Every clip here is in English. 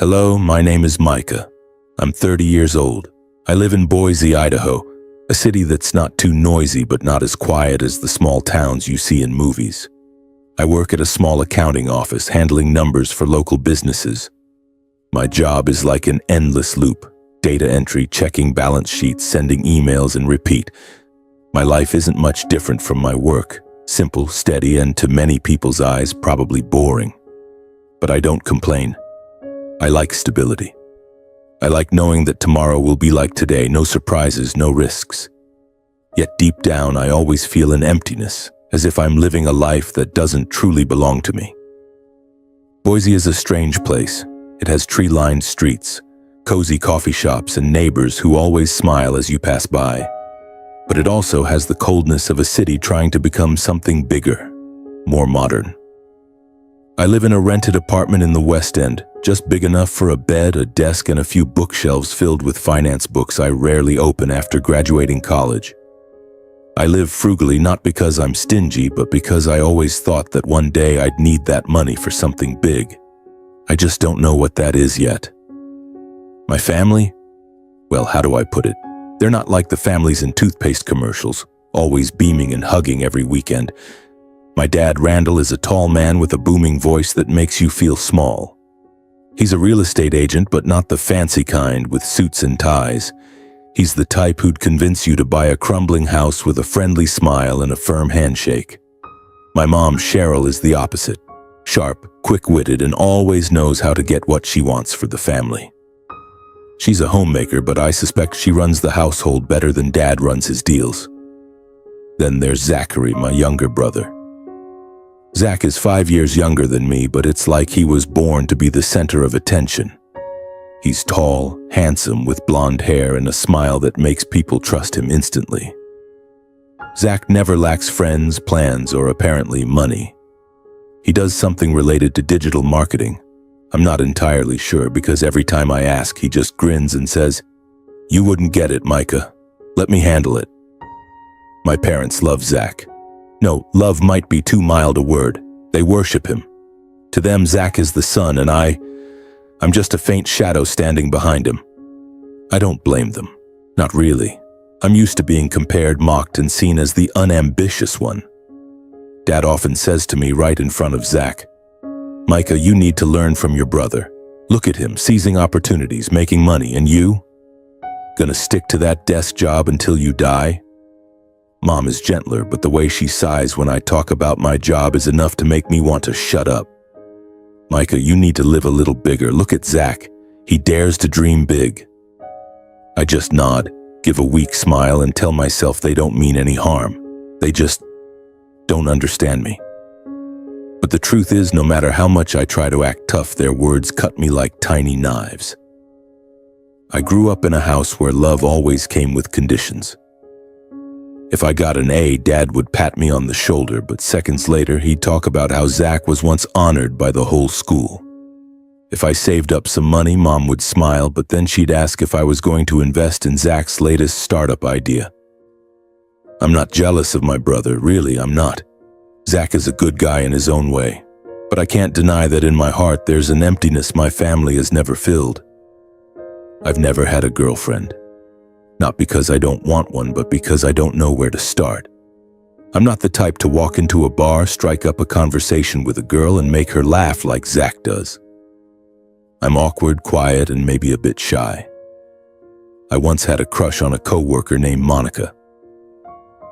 Hello, my name is Micah. I'm 30 years old. I live in Boise, Idaho, a city that's not too noisy but not as quiet as the small towns you see in movies. I work at a small accounting office handling numbers for local businesses. My job is like an endless loop: data entry, checking balance sheets, sending emails, and repeat. My life isn't much different from my work. Simple, steady, and to many people's eyes, probably boring. But I don't complain. I like stability. I like knowing that tomorrow will be like today, no surprises, no risks. Yet deep down, I always feel an emptiness, as if I'm living a life that doesn't truly belong to me. Boise is a strange place. It has tree-lined streets, cozy coffee shops, and neighbors who always smile as you pass by. But it also has the coldness of a city trying to become something bigger, more modern. I live in a rented apartment in the West End, just big enough for a bed, a desk, and a few bookshelves filled with finance books I rarely open after graduating college. I live frugally not because I'm stingy, but because I always thought that one day I'd need that money for something big. I just don't know what that is yet. My family? Well, how do I put it? They're not like the families in toothpaste commercials, always beaming and hugging every weekend. My dad, Randall, is a tall man with a booming voice that makes you feel small. He's a real estate agent, but not the fancy kind with suits and ties. He's the type who'd convince you to buy a crumbling house with a friendly smile and a firm handshake. My mom, Cheryl, is the opposite. Sharp, quick-witted, and always knows how to get what she wants for the family. She's a homemaker, but I suspect she runs the household better than Dad runs his deals. Then there's Zachary, my younger brother. Zach is 5 years younger than me, but it's like he was born to be the center of attention. He's tall, handsome, with blonde hair and a smile that makes people trust him instantly. Zach never lacks friends, plans, or apparently money. He does something related to digital marketing. I'm not entirely sure because every time I ask, he just grins and says, "You wouldn't get it, Micah. Let me handle it." My parents love Zach. No, love might be too mild a word. They worship him. To them, Zach is the sun, and I'm just a faint shadow standing behind him. I don't blame them. Not really. I'm used to being compared, mocked, and seen as the unambitious one. Dad often says to me right in front of Zach, "Micah, you need to learn from your brother. Look at him, seizing opportunities, making money, and you? Gonna stick to that desk job until you die?" Mom is gentler, but the way she sighs when I talk about my job is enough to make me want to shut up. "Micah, you need to live a little bigger. Look at Zach. He dares to dream big." I just nod, give a weak smile, and tell myself they don't mean any harm. They just don't understand me. But the truth is, no matter how much I try to act tough, their words cut me like tiny knives. I grew up in a house where love always came with conditions. If I got an A, Dad would pat me on the shoulder, but seconds later he'd talk about how Zach was once honored by the whole school. If I saved up some money, Mom would smile, but then she'd ask if I was going to invest in Zach's latest startup idea. I'm not jealous of my brother, really, I'm not. Zach is a good guy in his own way, but I can't deny that in my heart there's an emptiness my family has never filled. I've never had a girlfriend. Not because I don't want one, but because I don't know where to start. I'm not the type to walk into a bar, strike up a conversation with a girl, and make her laugh like Zach does. I'm awkward, quiet, and maybe a bit shy. I once had a crush on a coworker named Monica.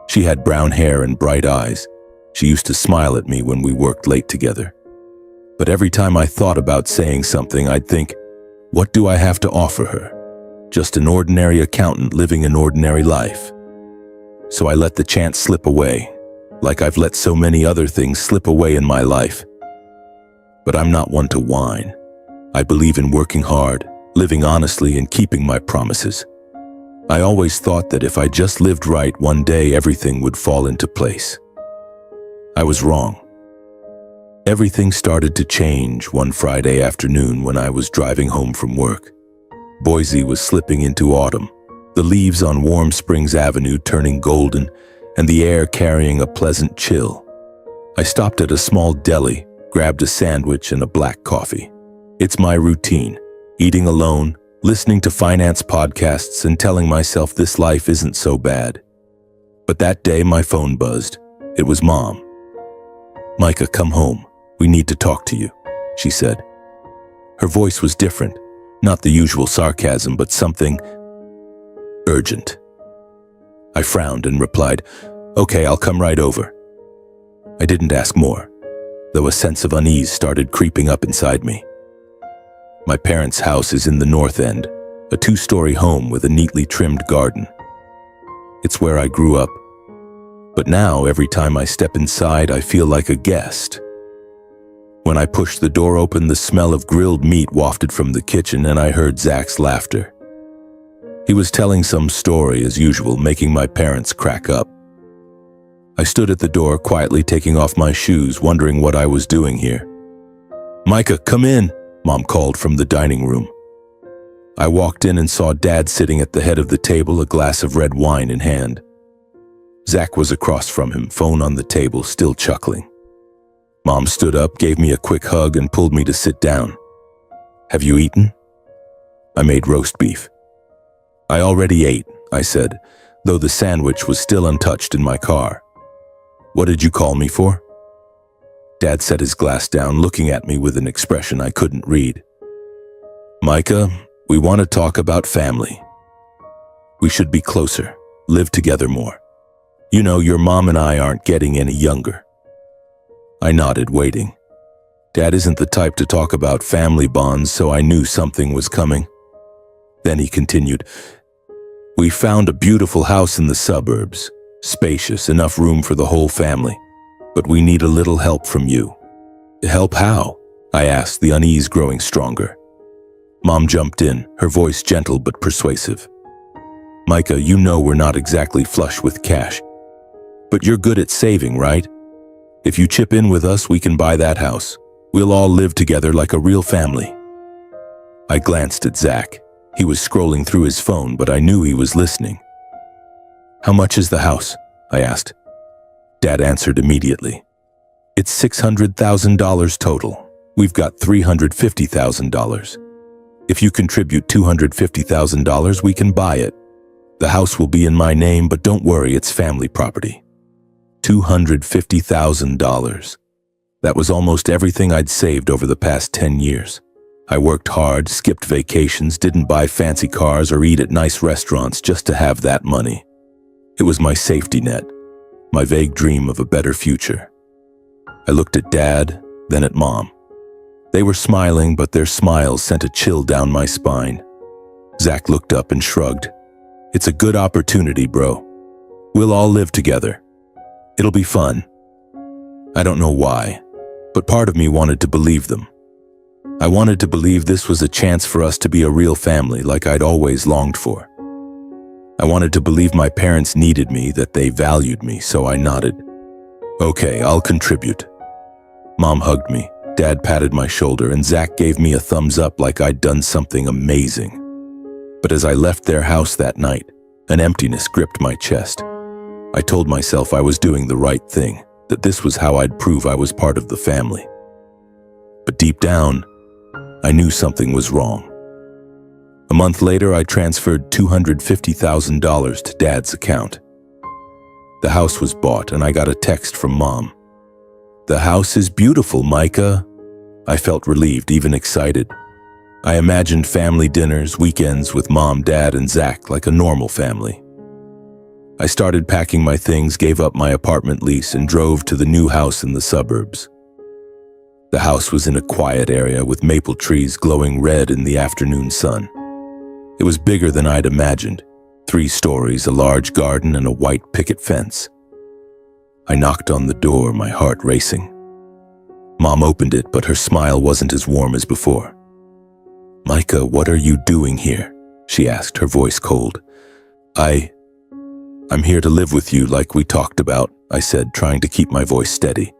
She had brown hair and bright eyes. She used to smile at me when we worked late together. But every time I thought about saying something, I'd think, what do I have to offer her? Just an ordinary accountant living an ordinary life. So I let the chance slip away, like I've let so many other things slip away in my life. But I'm not one to whine. I believe in working hard, living honestly, and keeping my promises. I always thought that if I just lived right, one day everything would fall into place. I was wrong. Everything started to change one Friday afternoon when I was driving home from work. Boise was slipping into autumn, the leaves on Warm Springs Avenue turning golden and the air carrying a pleasant chill. I stopped at a small deli, grabbed a sandwich and a black coffee. It's my routine, eating alone, listening to finance podcasts and telling myself this life isn't so bad. But that day my phone buzzed. It was Mom. "Micah, come home. We need to talk to you," she said. Her voice was different, not the usual sarcasm, but something urgent. I frowned and replied, "Okay, I'll come right over." I didn't ask more, though a sense of unease started creeping up inside me. My parents' house is in the north end, a 2-story home with a neatly trimmed garden. It's where I grew up. But now, every time I step inside, I feel like a guest. When I pushed the door open, the smell of grilled meat wafted from the kitchen, and I heard Zach's laughter. He was telling some story as usual, making my parents crack up. I stood at the door, quietly taking off my shoes, wondering what I was doing here. "Micah, come in," Mom called from the dining room. I walked in and saw Dad sitting at the head of the table, a glass of red wine in hand. Zach was across from him, phone on the table, still chuckling. Mom stood up, gave me a quick hug, and pulled me to sit down. "Have you eaten?" "I made roast beef." "I already ate," I said, though the sandwich was still untouched in my car. "What did you call me for?" Dad set his glass down, looking at me with an expression I couldn't read. "Micah, we want to talk about family. We should be closer, live together more. You know, your mom and I aren't getting any younger." I nodded, waiting. Dad isn't the type to talk about family bonds, so I knew something was coming. Then he continued, "We found a beautiful house in the suburbs, spacious, enough room for the whole family. But we need a little help from you." "Help how?" I asked, the unease growing stronger. Mom jumped in, her voice gentle but persuasive. "Micah, you know we're not exactly flush with cash. But you're good at saving, right? If you chip in with us, we can buy that house. We'll all live together like a real family." I glanced at Zach. He was scrolling through his phone, but I knew he was listening. "How much is the house?" I asked. Dad answered immediately. "It's $600,000 total. We've got $350,000. If you contribute $250,000, we can buy it. The house will be in my name, but don't worry, it's family property." $250,000. That was almost everything I'd saved over the past 10 years. I worked hard, skipped vacations, didn't buy fancy cars or eat at nice restaurants just to have that money. It was my safety net, my vague dream of a better future. I looked at Dad, then at Mom. They were smiling, but their smiles sent a chill down my spine. Zach looked up and shrugged. "It's a good opportunity, bro. We'll all live together. It'll be fun." I don't know why, but part of me wanted to believe them. I wanted to believe this was a chance for us to be a real family like I'd always longed for. I wanted to believe my parents needed me, that they valued me, so I nodded. "Okay, I'll contribute." Mom hugged me, Dad patted my shoulder, and Zach gave me a thumbs up like I'd done something amazing. But as I left their house that night, an emptiness gripped my chest. I told myself I was doing the right thing, that this was how I'd prove I was part of the family. But deep down, I knew something was wrong. A month later, I transferred $250,000 to Dad's account. The house was bought, and I got a text from Mom. "The house is beautiful, Micah." I felt relieved, even excited. I imagined family dinners, weekends with Mom, Dad, and Zach like a normal family. I started packing my things, gave up my apartment lease, and drove to the new house in the suburbs. The house was in a quiet area with maple trees glowing red in the afternoon sun. It was bigger than I'd imagined. 3 stories, a large garden, and a white picket fence. I knocked on the door, my heart racing. Mom opened it, but her smile wasn't as warm as before. "Micah, what are you doing here?" she asked, her voice cold. I'm here to live with you like we talked about," I said, trying to keep my voice steady.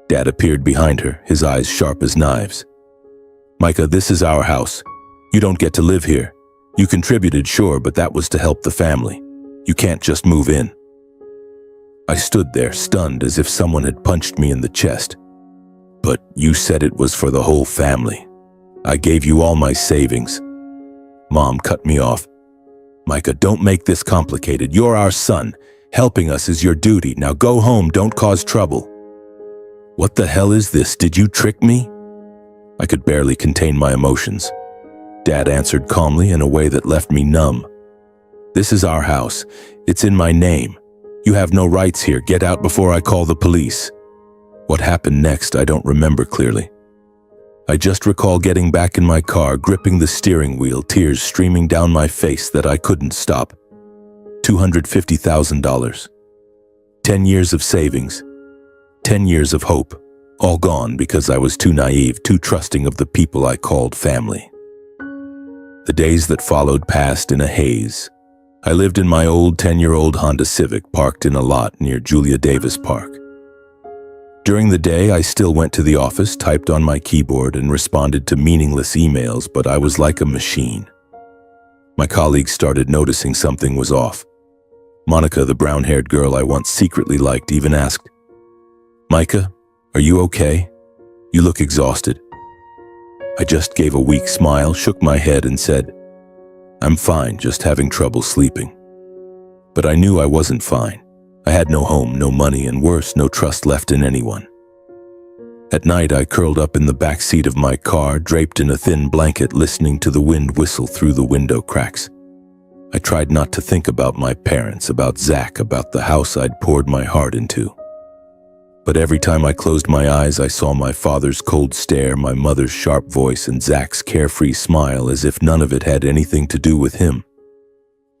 Dad appeared behind her, his eyes sharp as knives. "Micah, this is our house. You don't get to live here. You contributed, sure, but that was to help the family. You can't just move in." I stood there, stunned, as if someone had punched me in the chest. "But you said it was for the whole family." I gave you all my savings. Mom cut me off. Micah, don't make this complicated. You're our son. Helping us is your duty. Now go home, don't cause trouble. What the hell is this? Did you trick me? I could barely contain my emotions. Dad answered calmly in a way that left me numb. This is our house. It's in my name. You have no rights here. Get out before I call the police. What happened next, I don't remember clearly. I just recall getting back in my car, gripping the steering wheel, tears streaming down my face that I couldn't stop. $250,000. 10 years of savings. 10 years of hope. All gone because I was too naive, too trusting of the people I called family. The days that followed passed in a haze. I lived in my old 10-year-old Honda Civic parked in a lot near Julia Davis Park. During the day, I still went to the office, typed on my keyboard, and responded to meaningless emails, but I was like a machine. My colleagues started noticing something was off. Monica, the brown-haired girl I once secretly liked, even asked, "Micah, are you okay? You look exhausted." I just gave a weak smile, shook my head, and said, "I'm fine, just having trouble sleeping." But I knew I wasn't fine. I had no home, no money, and worse, no trust left in anyone. At night, I curled up in the back seat of my car, draped in a thin blanket, listening to the wind whistle through the window cracks. I tried not to think about my parents, about Zach, about the house I'd poured my heart into. But every time I closed my eyes, I saw my father's cold stare, my mother's sharp voice, and Zach's carefree smile, as if none of it had anything to do with him.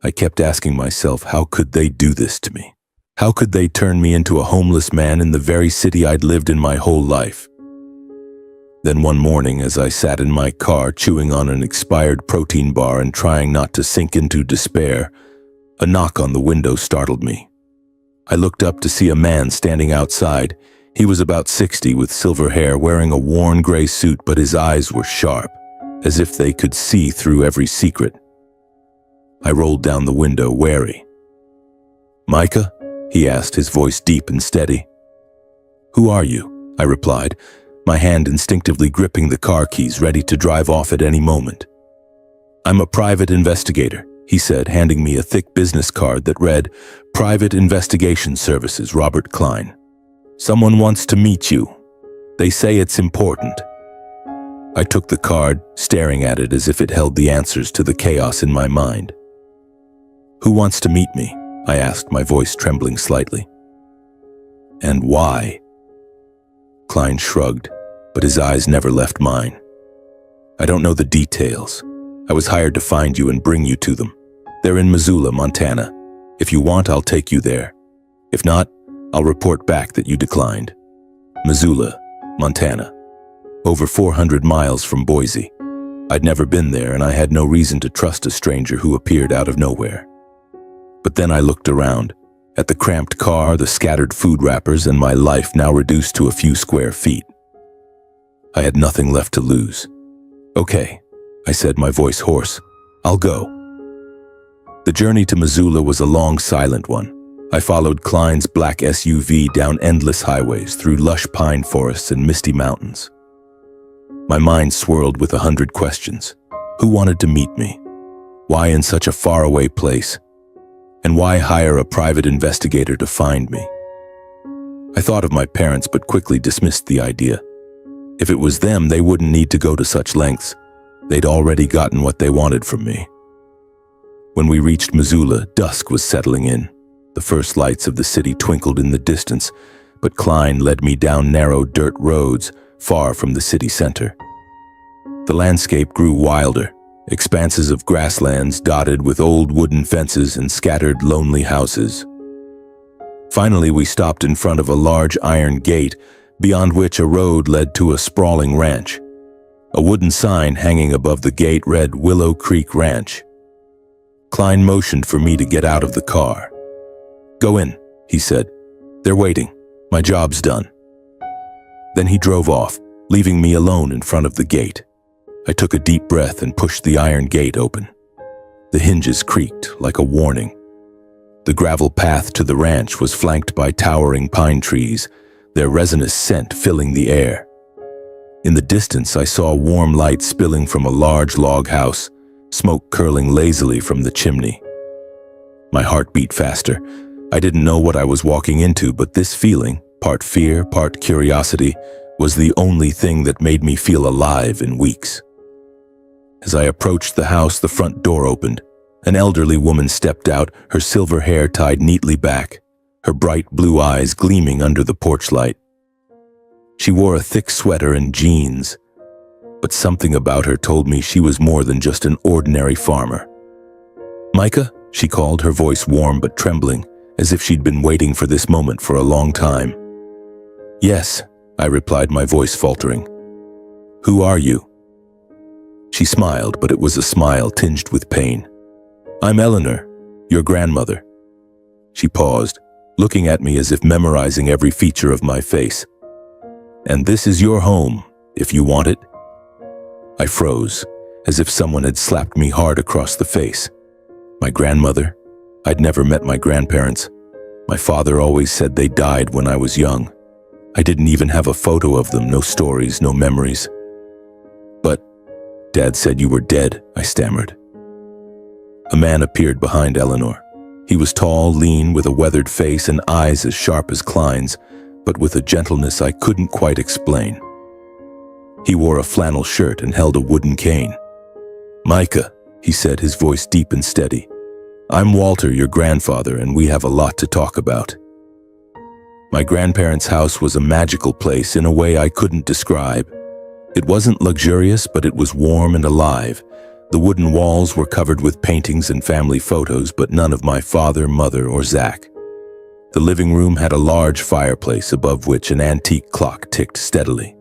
I kept asking myself, how could they do this to me? How could they turn me into a homeless man in the very city I'd lived in my whole life? Then one morning, as I sat in my car chewing on an expired protein bar and trying not to sink into despair, a knock on the window startled me. I looked up to see a man standing outside. He was about 60 with silver hair, wearing a worn gray suit, but his eyes were sharp, as if they could see through every secret. I rolled down the window, wary. "Micah?" he asked, his voice deep and steady. "Who are you?" I replied, my hand instinctively gripping the car keys, ready to drive off at any moment. "I'm a private investigator," he said, handing me a thick business card that read, "Private Investigation Services, Robert Klein. Someone wants to meet you. They say it's important." I took the card, staring at it as if it held the answers to the chaos in my mind. "Who wants to meet me?" I asked, my voice trembling slightly. "And why?" Klein shrugged, but his eyes never left mine. "I don't know the details. I was hired to find you and bring you to them. They're in Missoula, Montana. If you want, I'll take you there. If not, I'll report back that you declined. Missoula, Montana. Over 400 miles from Boise. I'd never been there, and I had no reason to trust a stranger who appeared out of nowhere. But then I looked around, at the cramped car, the scattered food wrappers, and my life now reduced to a few square feet. I had nothing left to lose. "Okay," I said, my voice hoarse. "I'll go." The journey to Missoula was a long, silent one. I followed Klein's black SUV down endless highways, through lush pine forests and misty mountains. My mind swirled with 100 questions. Who wanted to meet me? Why in such a faraway place? And why hire a private investigator to find me? I thought of my parents, but quickly dismissed the idea. If it was them, they wouldn't need to go to such lengths. They'd already gotten what they wanted from me. When we reached Missoula, dusk was settling in. The first lights of the city twinkled in the distance, but Klein led me down narrow dirt roads, far from the city center. The landscape grew wilder. Expanses of grasslands dotted with old wooden fences and scattered lonely houses. Finally, we stopped in front of a large iron gate, beyond which a road led to a sprawling ranch. A wooden sign hanging above the gate read Willow Creek Ranch. Klein motioned for me to get out of the car. "Go in," he said. "They're waiting. My job's done." Then he drove off, leaving me alone in front of the gate. I took a deep breath and pushed the iron gate open. The hinges creaked like a warning. The gravel path to the ranch was flanked by towering pine trees, their resinous scent filling the air. In the distance, I saw warm light spilling from a large log house, smoke curling lazily from the chimney. My heart beat faster. I didn't know what I was walking into, but this feeling, part fear, part curiosity, was the only thing that made me feel alive in weeks. As I approached the house, the front door opened. An elderly woman stepped out, her silver hair tied neatly back, her bright blue eyes gleaming under the porch light. She wore a thick sweater and jeans, but something about her told me she was more than just an ordinary farmer. "Micah?" she called, her voice warm but trembling, as if she'd been waiting for this moment for a long time. "Yes," I replied, my voice faltering. "Who are you?" She smiled, but it was a smile tinged with pain. "I'm Eleanor, your grandmother." She paused, looking at me as if memorizing every feature of my face. "And this is your home, if you want it." I froze, as if someone had slapped me hard across the face. My grandmother? I'd never met my grandparents. My father always said they died when I was young. I didn't even have a photo of them, no stories, no memories. "But Dad said you were dead," I stammered. A man appeared behind Eleanor. He was tall, lean, with a weathered face and eyes as sharp as Klein's, but with a gentleness I couldn't quite explain. He wore a flannel shirt and held a wooden cane. "Micah," he said, his voice deep and steady. "I'm Walter, your grandfather, and we have a lot to talk about." My grandparents' house was a magical place in a way I couldn't describe. It wasn't luxurious, but it was warm and alive. The wooden walls were covered with paintings and family photos, but none of my father, mother, or Zach. The living room had a large fireplace above which an antique clock ticked steadily.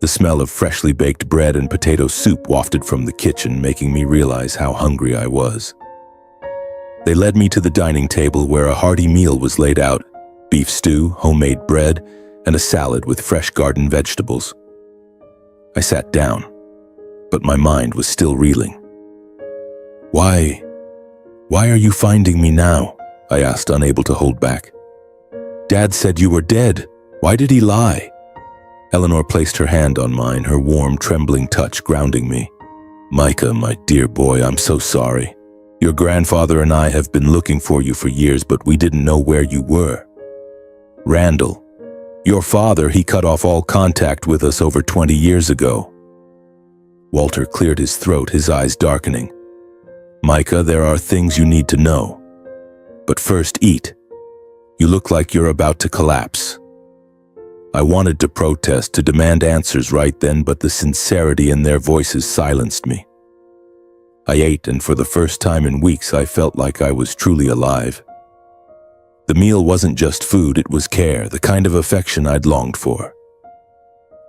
The smell of freshly baked bread and potato soup wafted from the kitchen, making me realize how hungry I was. They led me to the dining table where a hearty meal was laid out: beef stew, homemade bread, and a salad with fresh garden vegetables. I sat down, but my mind was still reeling. Why are you finding me now?" I asked, unable to hold back. "Dad said you were dead. Why did he lie?" Eleanor placed her hand on mine, her warm, trembling touch grounding me. "Micah, my dear boy, I'm so sorry. Your grandfather and I have been looking for you for years, but we didn't know where you were. Randall, your father, he cut off all contact with us over 20 years ago." Walter cleared his throat, his eyes darkening. "Micah, there are things you need to know. But first, eat. You look like you're about to collapse." I wanted to protest, to demand answers right then, but the sincerity in their voices silenced me. I ate, and for the first time in weeks, I felt like I was truly alive. The meal wasn't just food, it was care, the kind of affection I'd longed for.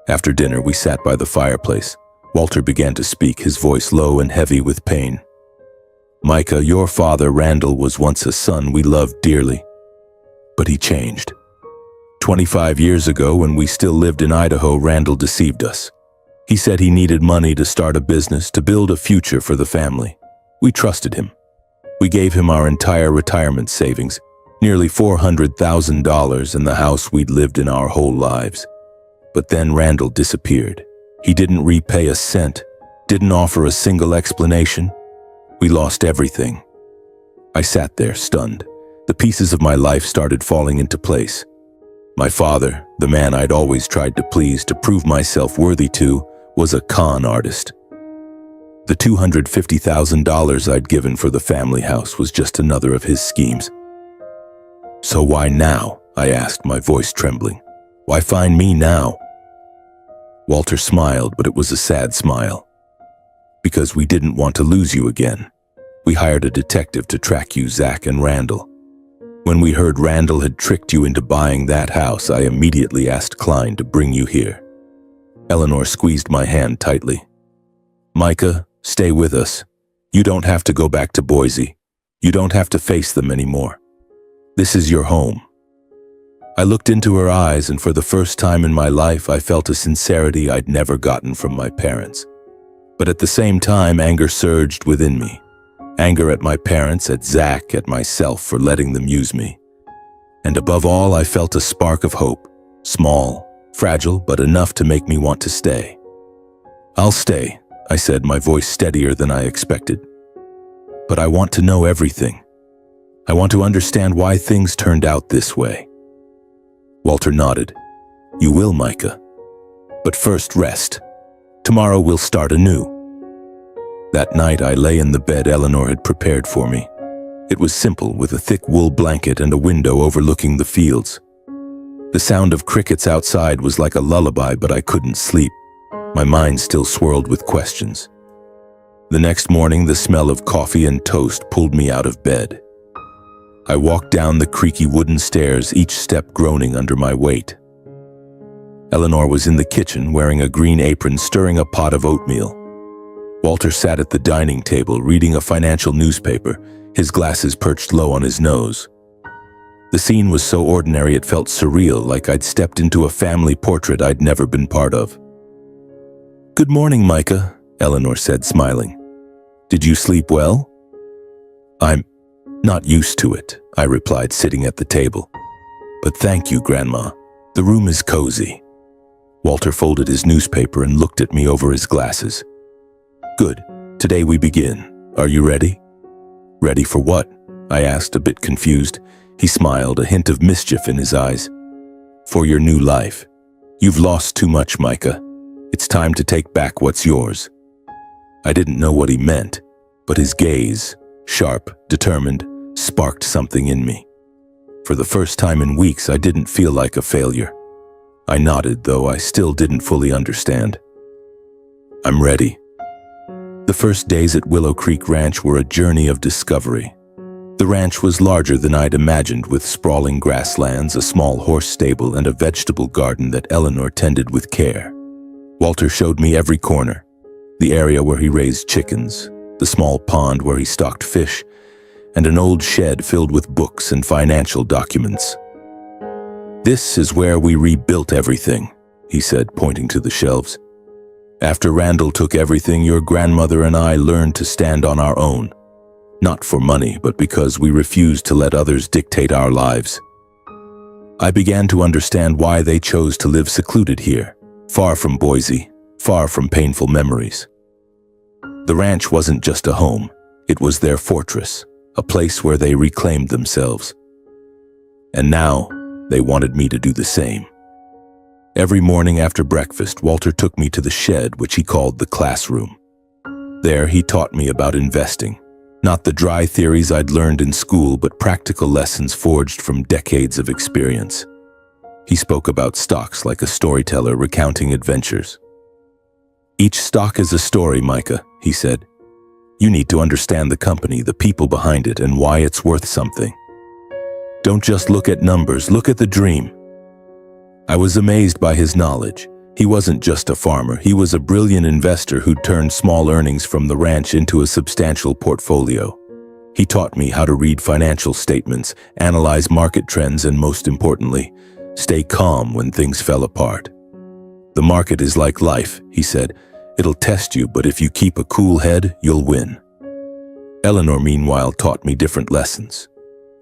After dinner, we sat by the fireplace. Walter began to speak, his voice low and heavy with pain. "Micah, your father, Randall, was once a son we loved dearly. But he changed. 25 years ago, when we still lived in Idaho, Randall deceived us. He said he needed money to start a business, to build a future for the family. We trusted him. We gave him our entire retirement savings, nearly $400,000, and the house we'd lived in our whole lives. But then Randall disappeared. He didn't repay a cent, didn't offer a single explanation. We lost everything." I sat there, stunned. The pieces of my life started falling into place. My father, the man I'd always tried to please, to prove myself worthy to, was a con artist. The $250,000 I'd given for the family house was just another of his schemes. "So why now?" I asked, my voice trembling. "Why find me now?" Walter smiled, but it was a sad smile. "Because we didn't want to lose you again. We hired a detective to track you, Zach and Randall. When we heard Randall had tricked you into buying that house, I immediately asked Klein to bring you here." Eleanor squeezed my hand tightly. "Micah, stay with us. You don't have to go back to Boise. You don't have to face them anymore. This is your home." I looked into her eyes, and for the first time in my life, I felt a sincerity I'd never gotten from my parents. But at the same time, anger surged within me. Anger at my parents, at Zach, at myself for letting them use me. And above all, I felt a spark of hope, small, fragile but enough to make me want to stay. "I'll stay," I said, my voice steadier than I expected. "But I want to know everything. I want to understand why things turned out this way." Walter nodded. "You will, Micah. But first rest. Tomorrow we'll start anew." That night I lay in the bed Eleanor had prepared for me. It was simple, with a thick wool blanket and a window overlooking the fields. The sound of crickets outside was like a lullaby, but I couldn't sleep. My mind still swirled with questions. The next morning, the smell of coffee and toast pulled me out of bed. I walked down the creaky wooden stairs, each step groaning under my weight. Eleanor was in the kitchen, wearing a green apron, stirring a pot of oatmeal. Walter sat at the dining table, reading a financial newspaper, his glasses perched low on his nose. The scene was so ordinary it felt surreal, like I'd stepped into a family portrait I'd never been part of. "Good morning, Micah," Eleanor said, smiling. "Did you sleep well?" "I'm not used to it," I replied, sitting at the table. "But thank you, Grandma. The room is cozy." Walter folded his newspaper and looked at me over his glasses. "Good. Today we begin. Are you ready?" "Ready for what?" I asked, a bit confused. He smiled, a hint of mischief in his eyes. "For your new life. You've lost too much, Micah. It's time to take back what's yours." I didn't know what he meant, but his gaze, sharp, determined, sparked something in me. For the first time in weeks, I didn't feel like a failure. I nodded, though I still didn't fully understand. "I'm ready." The first days at Willow Creek Ranch were a journey of discovery. The ranch was larger than I'd imagined, with sprawling grasslands, a small horse stable, and a vegetable garden that Eleanor tended with care. Walter showed me every corner: the area where he raised chickens, the small pond where he stocked fish, and an old shed filled with books and financial documents. "This is where we rebuilt everything," he said, pointing to the shelves. "After Randall took everything, your grandmother and I learned to stand on our own. Not for money, but because we refused to let others dictate our lives." I began to understand why they chose to live secluded here, far from Boise, far from painful memories. The ranch wasn't just a home, it was their fortress, a place where they reclaimed themselves. And now, they wanted me to do the same. Every morning after breakfast, Walter took me to the shed, which he called the classroom. There, he taught me about investing. Not the dry theories I'd learned in school, but practical lessons forged from decades of experience. He spoke about stocks like a storyteller recounting adventures. "Each stock is a story, Micah," he said. "You need to understand the company, the people behind it, and why it's worth something. Don't just look at numbers, look at the dream." I was amazed by his knowledge. He wasn't just a farmer, he was a brilliant investor who'd turned small earnings from the ranch into a substantial portfolio. He taught me how to read financial statements, analyze market trends, and most importantly, stay calm when things fell apart. "The market is like life," he said. "It'll test you, but if you keep a cool head, you'll win." Eleanor, meanwhile, taught me different lessons.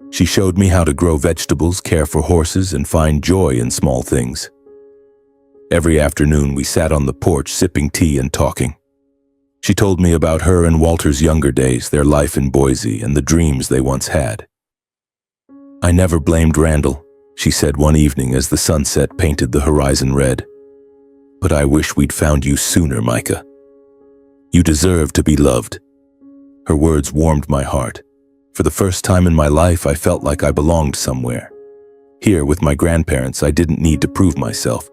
She showed me how to grow vegetables, care for horses, and find joy in small things. Every afternoon, we sat on the porch, sipping tea and talking. She told me about her and Walter's younger days, their life in Boise, and the dreams they once had. "I never blamed Randall," she said one evening as the sunset painted the horizon red. "But I wish we'd found you sooner, Micah. You deserve to be loved." Her words warmed my heart. For the first time in my life, I felt like I belonged somewhere. Here, with my grandparents, I didn't need to prove myself.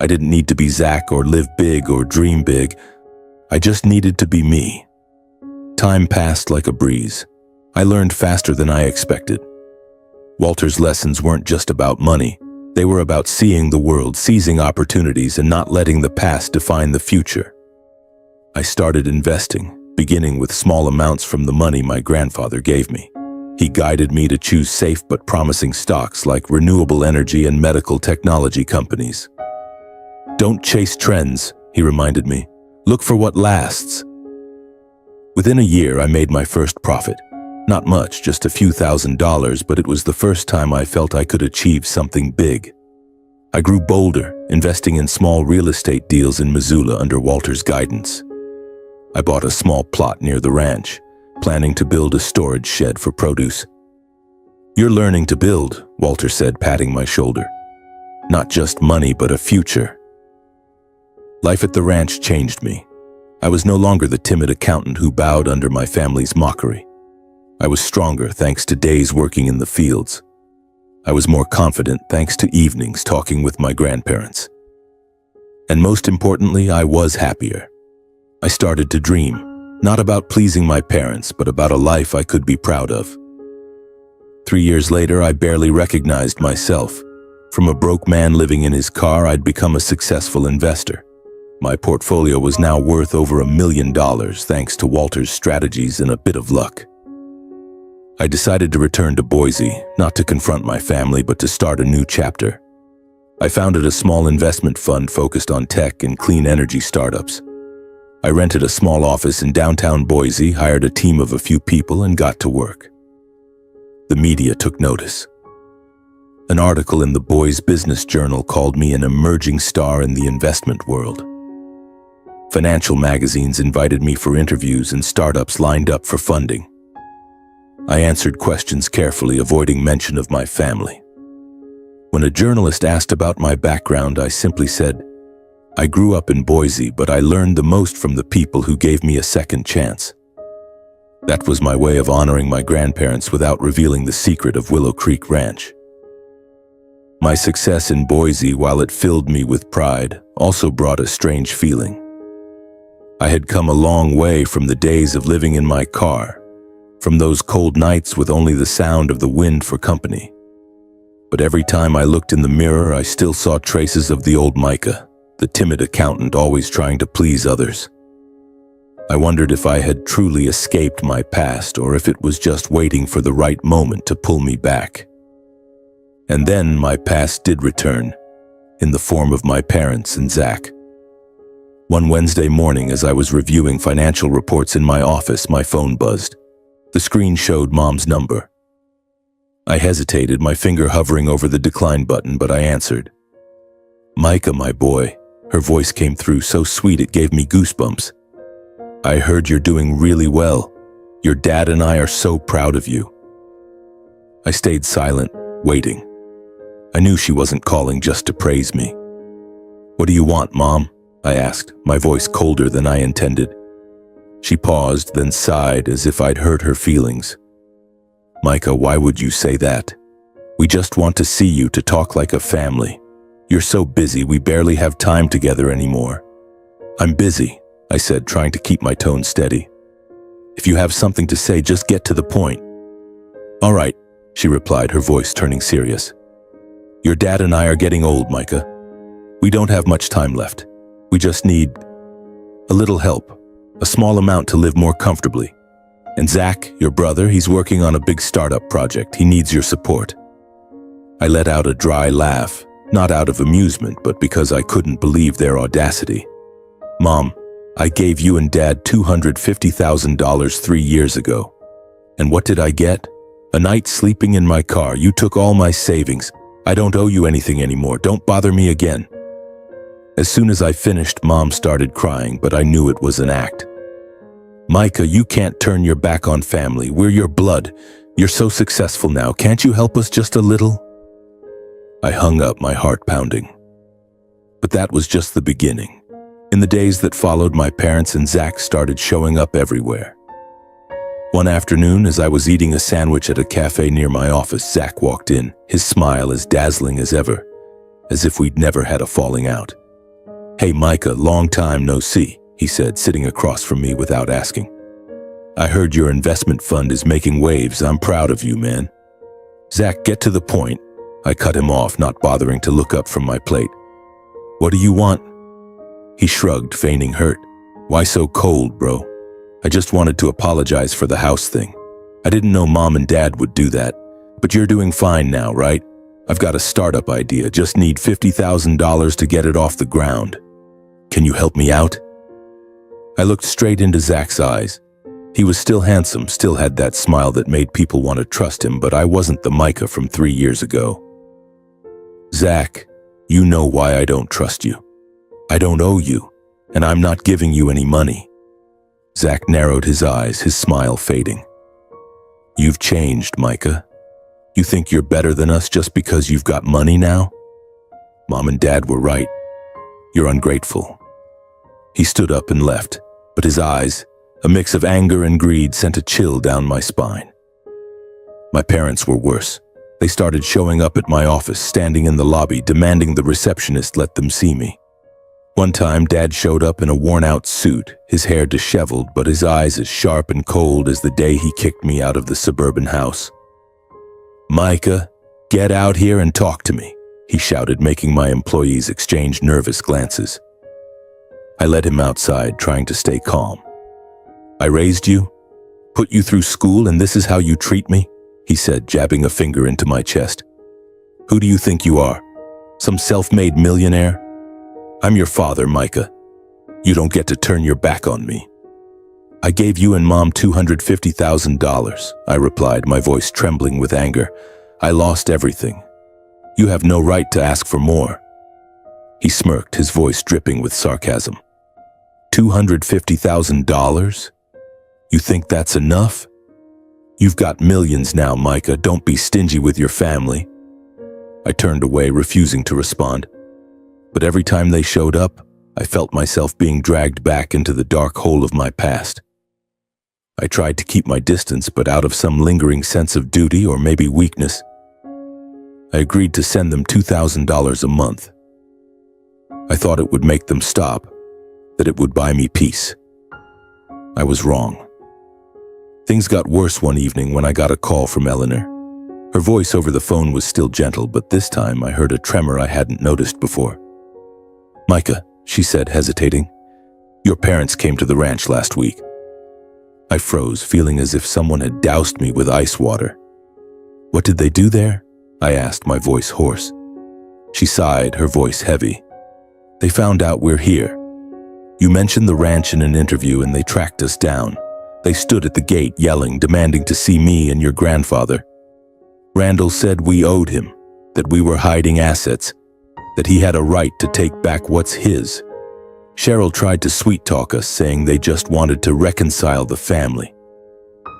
I didn't need to be Zach or live big or dream big. I just needed to be me. Time passed like a breeze. I learned faster than I expected. Walter's lessons weren't just about money. They were about seeing the world, seizing opportunities, and not letting the past define the future. I started investing, beginning with small amounts from the money my grandfather gave me. He guided me to choose safe but promising stocks like renewable energy and medical technology companies. "Don't chase trends," he reminded me. "Look for what lasts." Within a year, I made my first profit. Not much, just a few $1,000s, but it was the first time I felt I could achieve something big. I grew bolder, investing in small real estate deals in Missoula under Walter's guidance. I bought a small plot near the ranch, planning to build a storage shed for produce. "You're learning to build," Walter said, patting my shoulder. "Not just money, but a future." Life at the ranch changed me. I was no longer the timid accountant who bowed under my family's mockery. I was stronger thanks to days working in the fields. I was more confident thanks to evenings talking with my grandparents. And most importantly, I was happier. I started to dream, not about pleasing my parents, but about a life I could be proud of. 3 years later, I barely recognized myself. From a broke man living in his car, I'd become a successful investor. My portfolio was now worth over $1 million thanks to Walter's strategies and a bit of luck. I decided to return to Boise, not to confront my family, but to start a new chapter. I founded a small investment fund focused on tech and clean energy startups. I rented a small office in downtown Boise, hired a team of a few people, and got to work. The media took notice. An article in the Boise Business Journal called me an emerging star in the investment world. Financial magazines invited me for interviews and startups lined up for funding. I answered questions carefully, avoiding mention of my family. When a journalist asked about my background, I simply said, "I grew up in Boise, but I learned the most from the people who gave me a second chance." That was my way of honoring my grandparents without revealing the secret of Willow Creek Ranch. My success in Boise, while it filled me with pride, also brought a strange feeling. I had come a long way from the days of living in my car, from those cold nights with only the sound of the wind for company. But every time I looked in the mirror, I still saw traces of the old Micah, the timid accountant always trying to please others. I wondered if I had truly escaped my past or if it was just waiting for the right moment to pull me back. And then my past did return, in the form of my parents and Zach. One Wednesday morning, as I was reviewing financial reports in my office, my phone buzzed. The screen showed Mom's number. I hesitated, my finger hovering over the decline button, but I answered. "Micah, my boy." Her voice came through so sweet it gave me goosebumps. "I heard you're doing really well. Your dad and I are so proud of you." I stayed silent, waiting. I knew she wasn't calling just to praise me. "What do you want, Mom?" I asked, my voice colder than I intended. She paused, then sighed as if I'd hurt her feelings. "Micah, why would you say that? We just want to see you, to talk like a family. You're so busy, we barely have time together anymore." "I'm busy," I said, trying to keep my tone steady. "If you have something to say, just get to the point." "All right," she replied, her voice turning serious. "Your dad and I are getting old, Micah. We don't have much time left. We just need a little help, a small amount to live more comfortably. And Zach, your brother, he's working on a big startup project. He needs your support." I let out a dry laugh, not out of amusement, but because I couldn't believe their audacity. "Mom, I gave you and Dad $250,000 3 years ago. And what did I get? A night sleeping in my car. You took all my savings. I don't owe you anything anymore. Don't bother me again." As soon as I finished, Mom started crying, but I knew it was an act. "Micah, you can't turn your back on family. We're your blood. You're so successful now. Can't you help us just a little?" I hung up, my heart pounding. But that was just the beginning. In the days that followed, my parents and Zach started showing up everywhere. One afternoon, as I was eating a sandwich at a cafe near my office, Zach walked in, his smile as dazzling as ever, as if we'd never had a falling out. "Hey Micah, long time no see," he said, sitting across from me without asking. "I heard your investment fund is making waves. I'm proud of you, man." "Zach, get to the point." I cut him off, not bothering to look up from my plate. "What do you want?" He shrugged, feigning hurt. "Why so cold, bro? I just wanted to apologize for the house thing. I didn't know Mom and Dad would do that. But you're doing fine now, right? I've got a startup idea, just need $50,000 to get it off the ground. Can you help me out?" I looked straight into Zach's eyes. He was still handsome, still had that smile that made people want to trust him, but I wasn't the Micah from 3 years ago. "Zach, You know why I don't trust you. I don't owe you, and I'm not giving you any money." Zach narrowed his eyes, his smile fading. "You've changed, Micah. You think you're better than us just because you've got money now? Mom and Dad were right. You're ungrateful." He stood up and left, but his eyes, a mix of anger and greed, sent a chill down my spine. My parents were worse. They started showing up at my office, standing in the lobby, demanding the receptionist let them see me. One time, Dad showed up in a worn-out suit, his hair disheveled, but his eyes as sharp and cold as the day he kicked me out of the suburban house. "Micah, get out here and talk to me," he shouted, making my employees exchange nervous glances. I led him outside, trying to stay calm. "I raised you, put you through school, and this is how you treat me?" he said, jabbing a finger into my chest. "Who do you think you are? Some self-made millionaire? I'm your father, Micah. You don't get to turn your back on me." "I gave you and Mom $250,000, I replied, my voice trembling with anger. "I lost everything. You have no right to ask for more." He smirked, his voice dripping with sarcasm. $250,000? You think that's enough? You've got millions now, Micah. Don't be stingy with your family. I turned away, refusing to respond. But every time they showed up, I felt myself being dragged back into the dark hole of my past. I tried to keep my distance, but out of some lingering sense of duty or maybe weakness, I agreed to send them $2,000 a month. I thought it would make them stop, that it would buy me peace. I was wrong. Things got worse one evening when I got a call from Eleanor. Her voice over the phone was still gentle, but this time I heard a tremor I hadn't noticed before. "Micah," she said, hesitating, "your parents came to the ranch last week." I froze, feeling as if someone had doused me with ice water. "What did they do there?" I asked, my voice hoarse. She sighed, her voice heavy. "They found out we're here. You mentioned the ranch in an interview and they tracked us down. They stood at the gate yelling, demanding to see me and your grandfather. Randall said we owed him, that we were hiding assets, that he had a right to take back what's his. Cheryl tried to sweet-talk us, saying they just wanted to reconcile the family.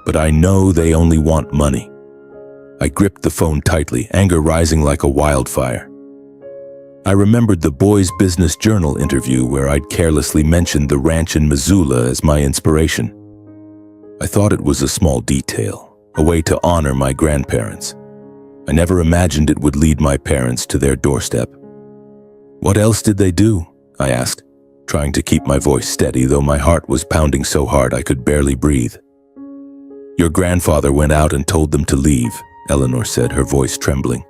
But I know they only want money." I gripped the phone tightly, anger rising like a wildfire. I remembered the Boys Business Journal interview where I'd carelessly mentioned the ranch in Missoula as my inspiration. I thought it was a small detail, a way to honor my grandparents. I never imagined it would lead my parents to their doorstep. "What else did they do?" I asked, trying to keep my voice steady, though my heart was pounding so hard I could barely breathe. "Your grandfather went out and told them to leave," Eleanor said, her voice trembling.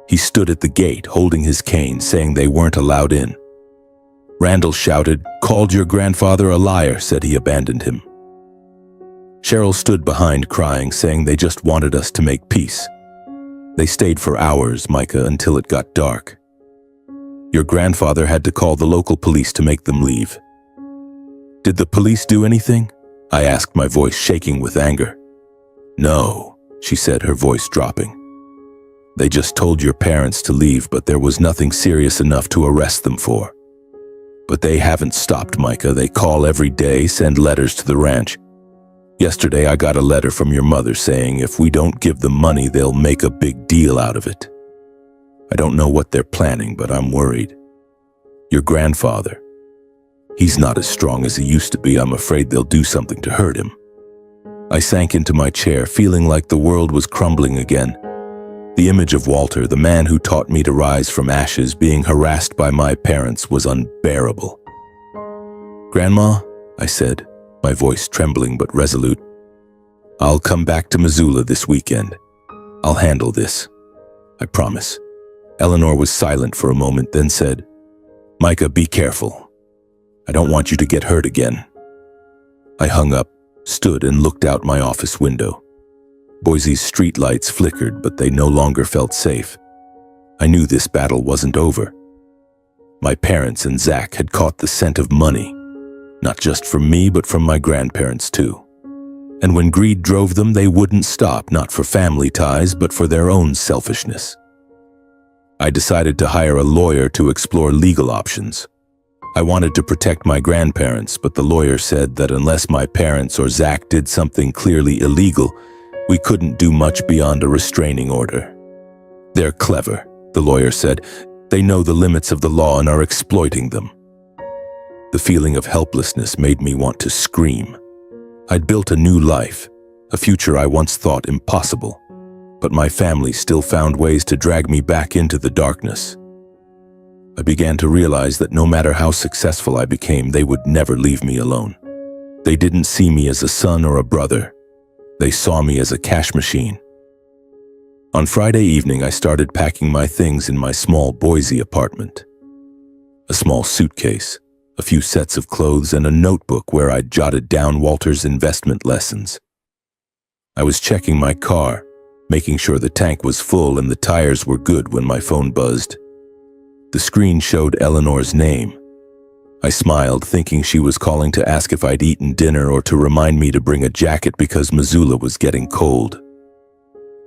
"He stood at the gate, holding his cane, saying they weren't allowed in. Randall shouted, called your grandfather a liar, said he abandoned him. Cheryl stood behind crying, saying they just wanted us to make peace. They stayed for hours, Micah, until it got dark. Your grandfather had to call the local police to make them leave." "Did the police do anything?" I asked, my voice shaking with anger. "No," she said, her voice dropping. "They just told your parents to leave, but there was nothing serious enough to arrest them for. But they haven't stopped, Micah. They call every day, send letters to the ranch. Yesterday I got a letter from your mother saying if we don't give them money, they'll make a big deal out of it. I don't know what they're planning, but I'm worried. Your grandfather, he's not as strong as he used to be. I'm afraid they'll do something to hurt him." I sank into my chair, feeling like the world was crumbling again. The image of Walter, the man who taught me to rise from ashes, being harassed by my parents, was unbearable. "Grandma," I said, my voice trembling but resolute, "I'll come back to Missoula this weekend. I'll handle this. I promise." Eleanor was silent for a moment, then said, "Micah, be careful. I don't want you to get hurt again." I hung up, stood and looked out my office window. Boise's streetlights flickered, but they no longer felt safe. I knew this battle wasn't over. My parents and Zach had caught the scent of money, not just from me, but from my grandparents too. And when greed drove them, they wouldn't stop, not for family ties, but for their own selfishness. I decided to hire a lawyer to explore legal options. I wanted to protect my grandparents, but the lawyer said that unless my parents or Zach did something clearly illegal, we couldn't do much beyond a restraining order. "They're clever," the lawyer said. "They know the limits of the law and are exploiting them." The feeling of helplessness made me want to scream. I'd built a new life, a future I once thought impossible, but my family still found ways to drag me back into the darkness. I began to realize that no matter how successful I became, they would never leave me alone. They didn't see me as a son or a brother. They saw me as a cash machine. On Friday evening, I started packing my things in my small Boise apartment. A small suitcase, a few sets of clothes, and a notebook where I'd jotted down Walter's investment lessons. I was checking my car, making sure the tank was full and the tires were good when my phone buzzed. The screen showed Eleanor's name. I smiled, thinking she was calling to ask if I'd eaten dinner or to remind me to bring a jacket because Missoula was getting cold.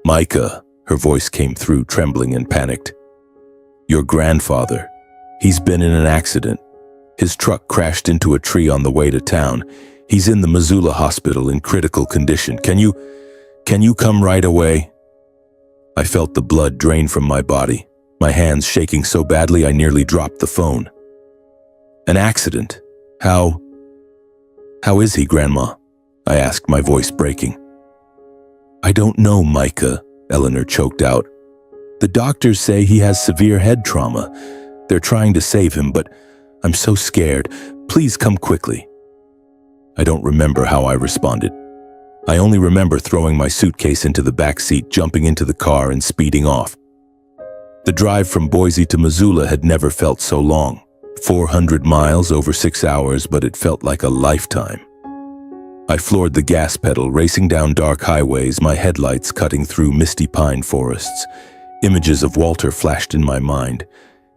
"Micah," her voice came through, trembling and panicked. "Your grandfather. He's been in an accident. His truck crashed into a tree on the way to town. He's in the Missoula hospital in critical condition. Can you come right away?" I felt the blood drain from my body, my hands shaking so badly I nearly dropped the phone. "An accident? How is he, Grandma?" I asked, my voice breaking. "I don't know, Micah," Eleanor choked out. "The doctors say he has severe head trauma. They're trying to save him, but I'm so scared. Please come quickly." I don't remember how I responded. I only remember throwing my suitcase into the back seat, jumping into the car, and speeding off. The drive from Boise to Missoula had never felt so long. 400 miles over 6 hours, but it felt like a lifetime. I floored the gas pedal, racing down dark highways, my headlights cutting through misty pine forests. Images of Walter flashed in my mind,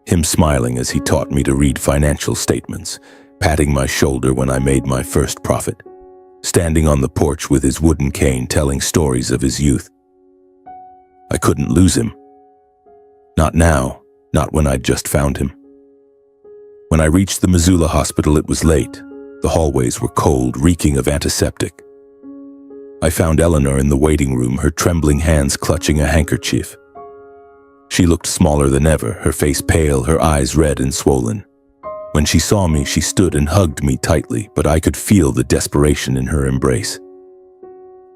him smiling as he taught me to read financial statements, patting my shoulder when I made my first profit, standing on the porch with his wooden cane telling stories of his youth. I couldn't lose him. Not now, not when I'd just found him. When I reached the Missoula hospital, it was late. The hallways were cold, reeking of antiseptic. I found Eleanor in the waiting room, her trembling hands clutching a handkerchief. She looked smaller than ever, her face pale, her eyes red and swollen. When she saw me, she stood and hugged me tightly, but I could feel the desperation in her embrace.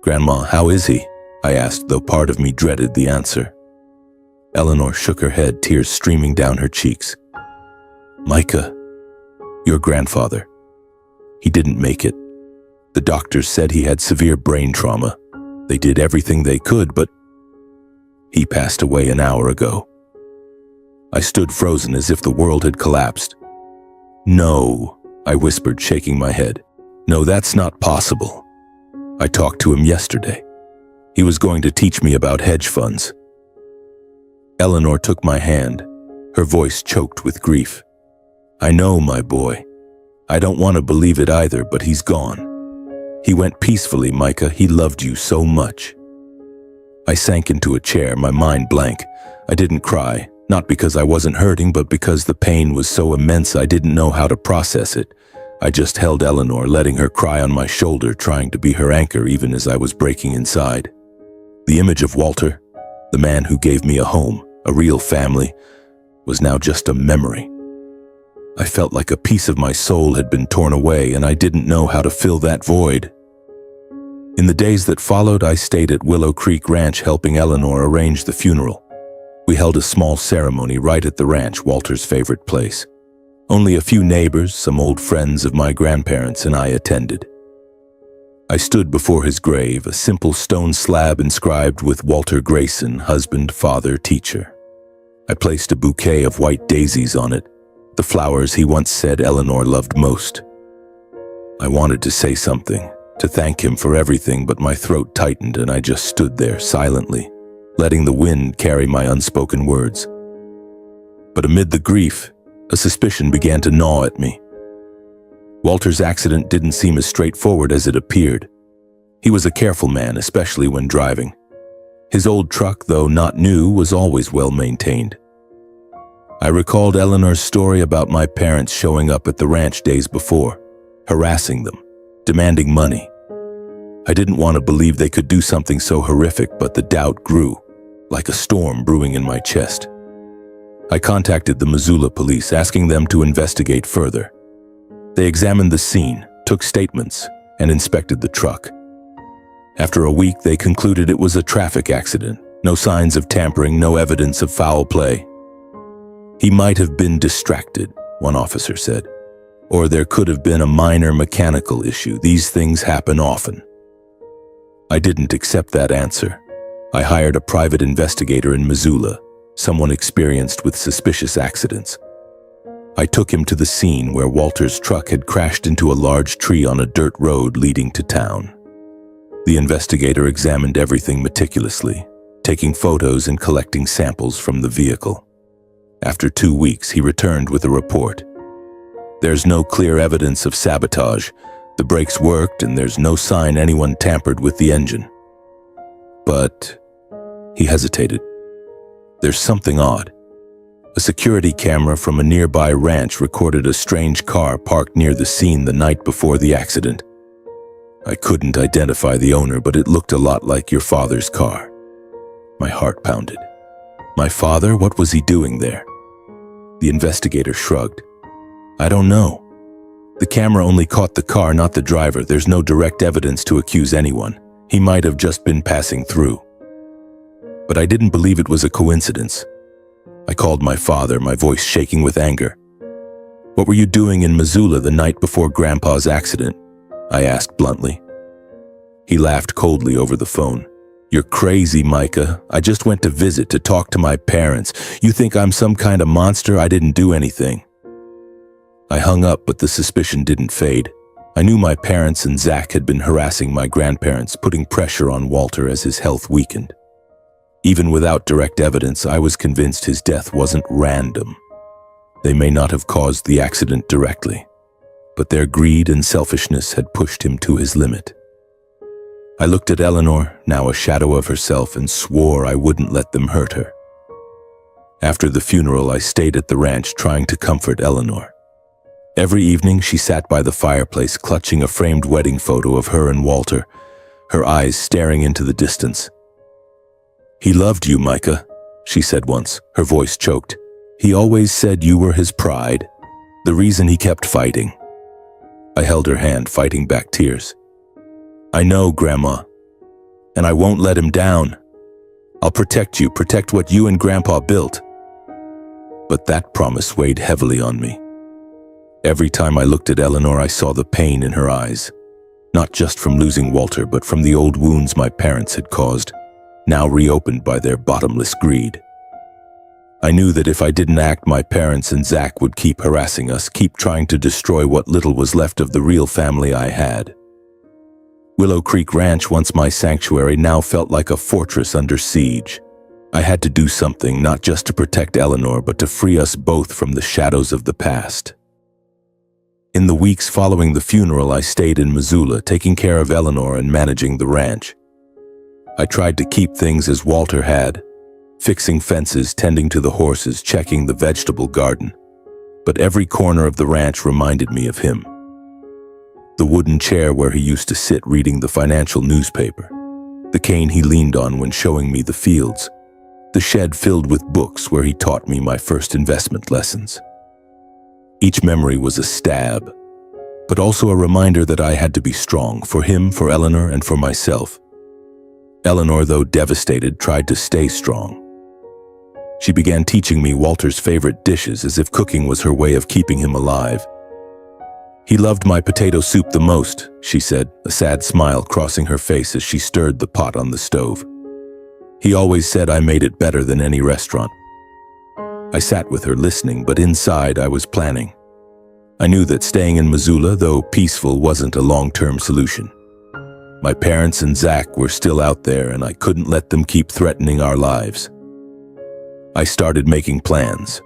"Grandma, how is he?" I asked, though part of me dreaded the answer. Eleanor shook her head, tears streaming down her cheeks. "Micah, your grandfather. He didn't make it. The doctors said he had severe brain trauma. They did everything they could, but he passed away an hour ago." I stood frozen as if the world had collapsed. "No," I whispered, shaking my head. "No, that's not possible. I talked to him yesterday. He was going to teach me about hedge funds." Eleanor took my hand, her voice choked with grief. "I know, my boy. I don't want to believe it either, but he's gone. He went peacefully, Micah. He loved you so much." I sank into a chair, my mind blank. I didn't cry, not because I wasn't hurting, but because the pain was so immense I didn't know how to process it. I just held Eleanor, letting her cry on my shoulder, trying to be her anchor even as I was breaking inside. The image of Walter, the man who gave me a home, a real family, was now just a memory. I felt like a piece of my soul had been torn away, and I didn't know how to fill that void. In the days that followed, I stayed at Willow Creek Ranch helping Eleanor arrange the funeral. We held a small ceremony right at the ranch, Walter's favorite place. Only a few neighbors, some old friends of my grandparents, and I attended. I stood before his grave, a simple stone slab inscribed with Walter Grayson, husband, father, teacher. I placed a bouquet of white daisies on it, the flowers he once said Eleanor loved most. I wanted to say something, to thank him for everything, but my throat tightened and I just stood there silently, letting the wind carry my unspoken words. But amid the grief, a suspicion began to gnaw at me. Walter's accident didn't seem as straightforward as it appeared. He was a careful man, especially when driving. His old truck, though not new, was always well maintained. I recalled Eleanor's story about my parents showing up at the ranch days before, harassing them, demanding money. I didn't want to believe they could do something so horrific, but the doubt grew, like a storm brewing in my chest. I contacted the Missoula police, asking them to investigate further. They examined the scene, took statements, and inspected the truck. After a week, they concluded it was a traffic accident. No signs of tampering, no evidence of foul play. He might have been distracted, one officer said. Or there could have been a minor mechanical issue. These things happen often. I didn't accept that answer. I hired a private investigator in Missoula, someone experienced with suspicious accidents. I took him to the scene where Walter's truck had crashed into a large tree on a dirt road leading to town. The investigator examined everything meticulously, taking photos and collecting samples from the vehicle. After 2 weeks, he returned with a report. There's no clear evidence of sabotage. The brakes worked and there's no sign anyone tampered with the engine. But he hesitated. There's something odd. A security camera from a nearby ranch recorded a strange car parked near the scene the night before the accident. I couldn't identify the owner, but it looked a lot like your father's car. My heart pounded. My father? What was he doing there? The investigator shrugged. I don't know. The camera only caught the car, not the driver. There's no direct evidence to accuse anyone. He might have just been passing through. But I didn't believe it was a coincidence. I called my father, my voice shaking with anger. What were you doing in Missoula the night before Grandpa's accident? I asked bluntly. He laughed coldly over the phone. You're crazy, Micah. I just went to visit, to talk to my parents. You think I'm some kind of monster? I didn't do anything. I hung up, but the suspicion didn't fade. I knew my parents and Zach had been harassing my grandparents, putting pressure on Walter as his health weakened. Even without direct evidence, I was convinced his death wasn't random. They may not have caused the accident directly, but their greed and selfishness had pushed him to his limit. I looked at Eleanor, now a shadow of herself, and swore I wouldn't let them hurt her. After the funeral, I stayed at the ranch trying to comfort Eleanor. Every evening, she sat by the fireplace, clutching a framed wedding photo of her and Walter, her eyes staring into the distance. He loved you, Micah, she said once, her voice choked. He always said you were his pride, the reason he kept fighting. I held her hand, fighting back tears. I know, Grandma, and I won't let him down. I'll protect you, protect what you and Grandpa built. But that promise weighed heavily on me. Every time I looked at Eleanor, I saw the pain in her eyes, not just from losing Walter, but from the old wounds my parents had caused, now reopened by their bottomless greed. I knew that if I didn't act, my parents and Zach would keep harassing us, keep trying to destroy what little was left of the real family I had. Willow Creek Ranch, once my sanctuary, now felt like a fortress under siege. I had to do something, not just to protect Eleanor, but to free us both from the shadows of the past. In the weeks following the funeral, I stayed in Missoula, taking care of Eleanor and managing the ranch. I tried to keep things as Walter had, fixing fences, tending to the horses, checking the vegetable garden. But every corner of the ranch reminded me of him. The wooden chair where he used to sit reading the financial newspaper, the cane he leaned on when showing me the fields, the shed filled with books where he taught me my first investment lessons. Each memory was a stab, but also a reminder that I had to be strong for him, for Eleanor, and for myself. Eleanor, though devastated, tried to stay strong. She began teaching me Walter's favorite dishes, as if cooking was her way of keeping him alive. He loved my potato soup the most, she said, a sad smile crossing her face as she stirred the pot on the stove. He always said I made it better than any restaurant. I sat with her listening, but inside I was planning. I knew that staying in Missoula, though peaceful, wasn't a long-term solution. My parents and Zach were still out there, and I couldn't let them keep threatening our lives. I started making plans.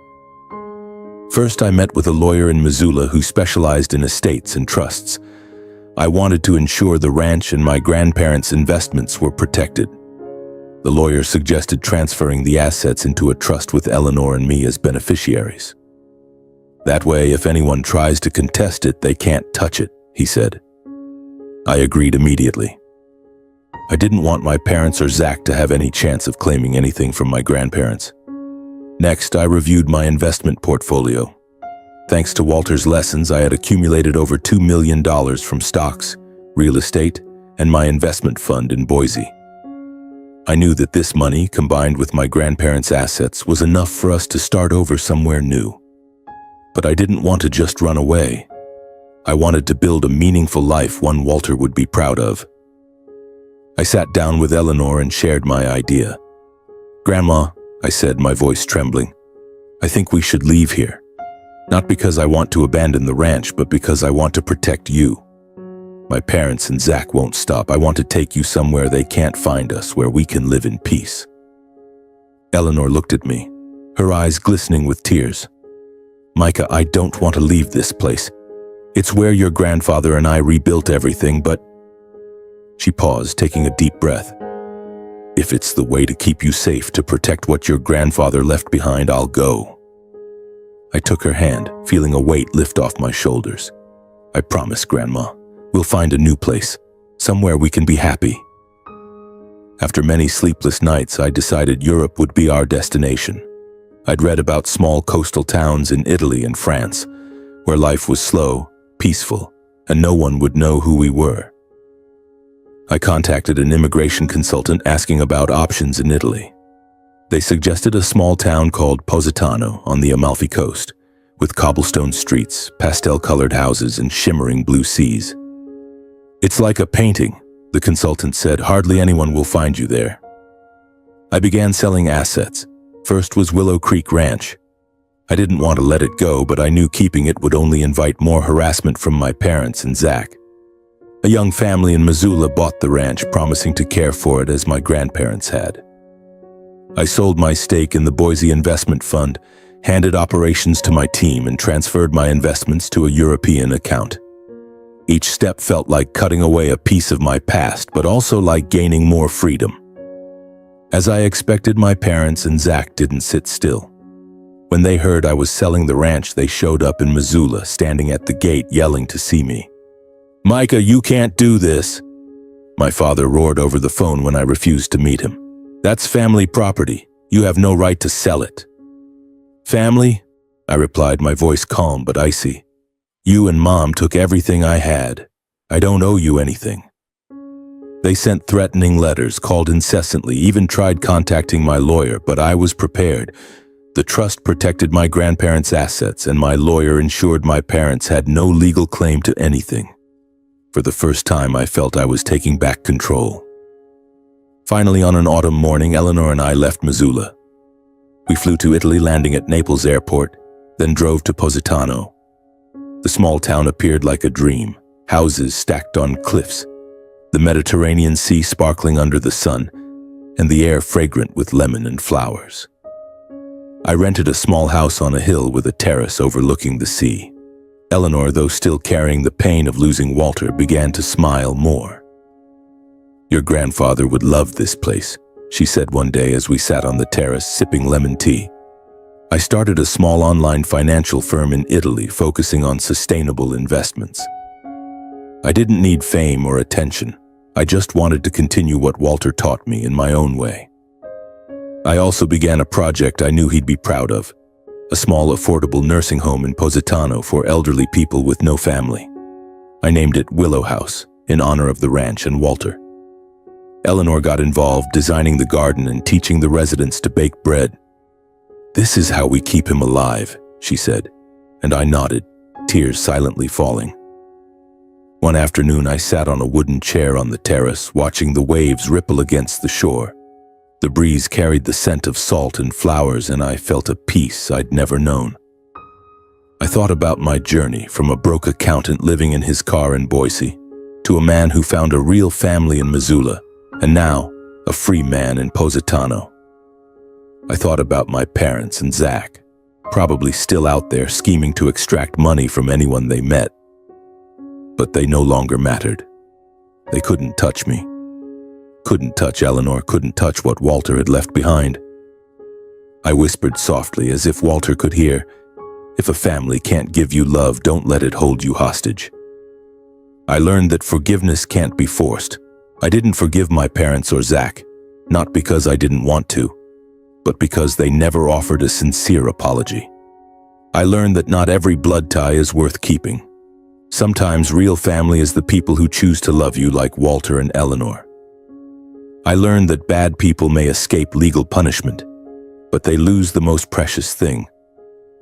First, I met with a lawyer in Missoula who specialized in estates and trusts. I wanted to ensure the ranch and my grandparents' investments were protected. The lawyer suggested transferring the assets into a trust with Eleanor and me as beneficiaries. That way, if anyone tries to contest it, they can't touch it, he said. I agreed immediately. I didn't want my parents or Zach to have any chance of claiming anything from my grandparents. Next, I reviewed my investment portfolio. Thanks to Walter's lessons, I had accumulated over $2 million from stocks, real estate, and my investment fund in Boise. I knew that this money, combined with my grandparents' assets, was enough for us to start over somewhere new. But I didn't want to just run away. I wanted to build a meaningful life, one Walter would be proud of. I sat down with Eleanor and shared my idea. "Grandma," I said, my voice trembling, "I think we should leave here. Not because I want to abandon the ranch, but because I want to protect you. My parents and Zach won't stop. I want to take you somewhere they can't find us, where we can live in peace." Eleanor looked at me, her eyes glistening with tears. "Micah, I don't want to leave this place. It's where your grandfather and I rebuilt everything, but..." She paused, taking a deep breath. "If it's the way to keep you safe, to protect what your grandfather left behind, I'll go." I took her hand, feeling a weight lift off my shoulders. "I promise, Grandma. We'll find a new place, somewhere we can be happy." After many sleepless nights, I decided Europe would be our destination. I'd read about small coastal towns in Italy and France, where life was slow, peaceful, and no one would know who we were. I contacted an immigration consultant asking about options in Italy. They suggested a small town called Positano on the Amalfi Coast, with cobblestone streets, pastel-colored houses, and shimmering blue seas. "It's like a painting," the consultant said. "Hardly anyone will find you there." I began selling assets. First was Willow Creek Ranch. I didn't want to let it go, but I knew keeping it would only invite more harassment from my parents and Zach. A young family in Missoula bought the ranch, promising to care for it as my grandparents had. I sold my stake in the Boise Investment Fund, handed operations to my team, and transferred my investments to a European account. Each step felt like cutting away a piece of my past, but also like gaining more freedom. As I expected, my parents and Zach didn't sit still. When they heard I was selling the ranch, they showed up in Missoula, standing at the gate, yelling to see me. "Micah, you can't do this," my father roared over the phone when I refused to meet him. "That's family property. You have no right to sell it." "Family?" I replied, my voice calm but icy. "You and Mom took everything I had. I don't owe you anything." They sent threatening letters, called incessantly, even tried contacting my lawyer, but I was prepared. The trust protected my grandparents' assets, and my lawyer ensured my parents had no legal claim to anything. For the first time, I felt I was taking back control. Finally, on an autumn morning, Eleanor and I left Missoula. We flew to Italy, landing at Naples Airport, then drove to Positano. The small town appeared like a dream, houses stacked on cliffs, the Mediterranean Sea sparkling under the sun, and the air fragrant with lemon and flowers. I rented a small house on a hill with a terrace overlooking the sea. Eleanor, though still carrying the pain of losing Walter, began to smile more. "Your grandfather would love this place," she said one day as we sat on the terrace sipping lemon tea. "I started a small online financial firm in Italy focusing on sustainable investments. I didn't need fame or attention. I just wanted to continue what Walter taught me in my own way." I also began a project I knew he'd be proud of, a small affordable nursing home in Positano for elderly people with no family. I named it Willow House, in honor of the ranch and Walter. Eleanor got involved, designing the garden and teaching the residents to bake bread. "This is how we keep him alive," she said, and I nodded, tears silently falling. One afternoon, I sat on a wooden chair on the terrace, watching the waves ripple against the shore. The breeze carried the scent of salt and flowers, and I felt a peace I'd never known. I thought about my journey from a broke accountant living in his car in Boise to a man who found a real family in Missoula, and now a free man in Positano. I thought about my parents and Zach, probably still out there scheming to extract money from anyone they met. But they no longer mattered. They couldn't touch me, couldn't touch Eleanor, couldn't touch what Walter had left behind. I whispered softly, as if Walter could hear, "If a family can't give you love, don't let it hold you hostage." I learned that forgiveness can't be forced. I didn't forgive my parents or Zach, not because I didn't want to, but because they never offered a sincere apology. I learned that not every blood tie is worth keeping. Sometimes real family is the people who choose to love you, like Walter and Eleanor. I learned that bad people may escape legal punishment, but they lose the most precious thing,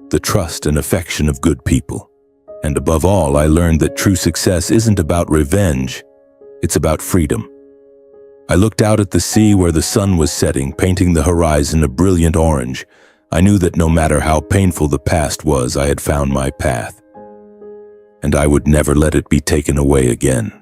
the trust and affection of good people. And above all, I learned that true success isn't about revenge, it's about freedom. I looked out at the sea where the sun was setting, painting the horizon a brilliant orange. I knew that no matter how painful the past was, I had found my path, and I would never let it be taken away again.